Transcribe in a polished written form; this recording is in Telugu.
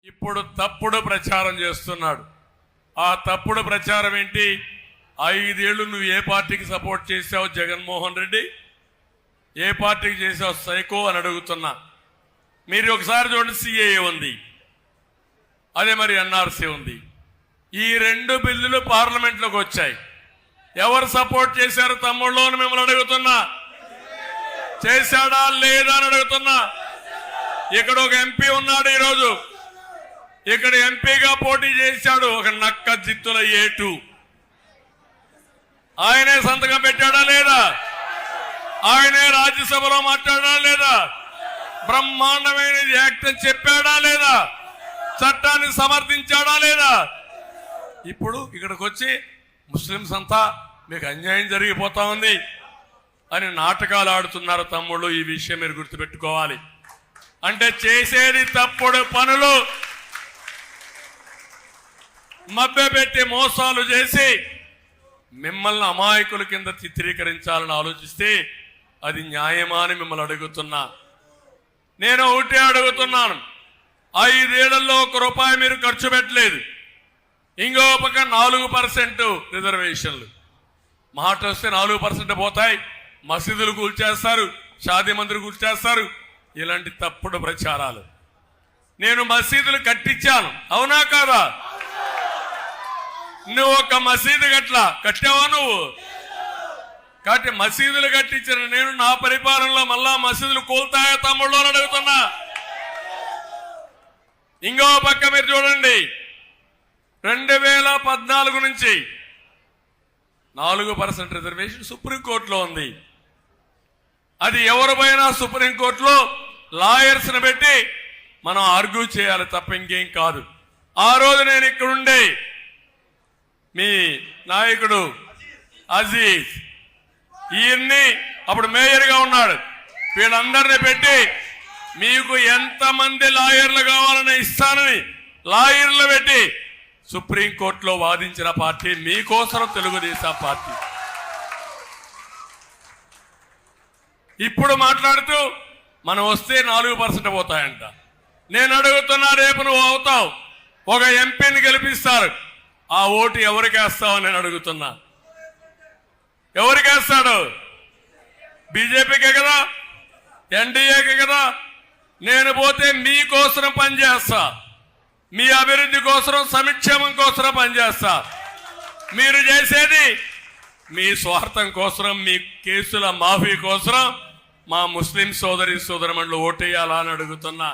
ఇప్పుడు తప్పుడు ప్రచారం చేస్తున్నాడు. ఆ తప్పుడు ప్రచారం ఏంటి? 5 ఏళ్ళు నువ్వు ఏ పార్టీకి సపోర్ట్ చేశావు జగన్మోహన్ రెడ్డి? ఏ పార్టీకి చేశావు సైకో అని అడుగుతున్నా. మీరు ఒకసారి చూడండి, సిఏఏ ఉంది, అదే మరి ఎన్ఆర్సీ ఉంది. ఈ 2 బిల్లులు పార్లమెంట్లోకి వచ్చాయి. ఎవరు సపోర్ట్ చేశారు తమ్ముళ్ళు అని మిమ్మల్ని అడుగుతున్నా. చేశాడా లేదా అని అడుగుతున్నా. ఇక్కడ ఒక ఎంపీ ఉన్నాడు, ఈరోజు ఇక్కడ ఎంపీగా పోటీ చేశాడు, ఒక నక్క జిత్తుల ఏటు. ఆయనే సంతకం పెట్టాడా లేదా? ఆయనే రాజ్యసభలో మాట్లాడా లేదా? బ్రహ్మాండమైనది యాక్ట్ అని చెప్పాడా లేదా? చట్టాన్ని సమర్థించాడా లేదా? ఇప్పుడు ఇక్కడికి వచ్చి ముస్లింస్ అంతా మీకు అన్యాయం జరిగిపోతా ఉంది అని నాటకాలు ఆడుతున్నారు తమ్ముళ్ళు. ఈ విషయం మీరు గుర్తుపెట్టుకోవాలి. అంటే చేసేది తప్పుడు పనులు, మభ్యపెట్టి మోసాలు చేసి మిమ్మల్ని అమాయకుల కింద చిత్రీకరించాలని ఆలోచిస్తే అది న్యాయమా అని మిమ్మల్ని అడుగుతున్నా. నేను ఒకటే అడుగుతున్నాను, 5 ఏళ్లలో ₹1 మీరు ఖర్చు పెట్టలేదు. ఇంకో పక్క 4% రిజర్వేషన్లు. మాట వస్తే 4% పోతాయి. మసీదులు కూల్చేస్తారు, షాదీ మందిర్ కూల్చేస్తారు. ఇలాంటి తప్పుడు ప్రచారాలు. నేను మసీదులు కట్టించాను, అవునా కాదా? నువ్వు ఒక మసీదు కట్టావా? నువ్వు కాబట్టి మసీదులు కట్టించిన నేను నా పరిపాలనలో మళ్ళా మసీదులు కూల్తాయా తమ్ముళ్ళు అని అడుగుతున్నా. ఇంకో పక్క మీరు చూడండి, 2014 నుంచి 4% రిజర్వేషన్ సుప్రీంకోర్టులో ఉంది. అది ఎవరు పోయినా సుప్రీంకోర్టులో లాయర్స్ ని పెట్టి మనం ఆర్గ్యూ చేయాలి తప్ప ఇంకేం కాదు. ఆ రోజు నేను ఇక్కడుండే మీ నాయకుడు అజీజ్, ఈయన్ని అప్పుడు మేయర్గా ఉన్నాడు, వీళ్ళందరినీ పెట్టి మీకు ఎంతమంది లాయర్లు కావాలని ఇస్తానని లాయర్లు పెట్టి సుప్రీంకోర్టులో వాదించిన పార్టీ మీకోసం తెలుగుదేశం పార్టీ. ఇప్పుడు మాట్లాడుతూ మనం వస్తే 4% పోతాయంట. నేను అడుగుతున్నా, రేపు నువ్వు అవుతావు, ఒక ఎంపీని గెలిపిస్తారు, ఆ ఓటు ఎవరికి వేస్తావు నేను అడుగుతున్నా. ఎవరికి వేస్తాడు? బీజేపీకే కదా, ఎన్డీఏకే కదా. నేను పోతే మీకోసం పనిచేస్తా, మీ అభివృద్ధి కోసం, సంక్షేమం కోసం పనిచేస్తా. మీరు చేసేది మీ స్వార్థం కోసం, మీ కేసుల మాఫీ కోసం మా ముస్లిం సోదరి సోదరుమణులు ఓటేయాలా అని అడుగుతున్నా.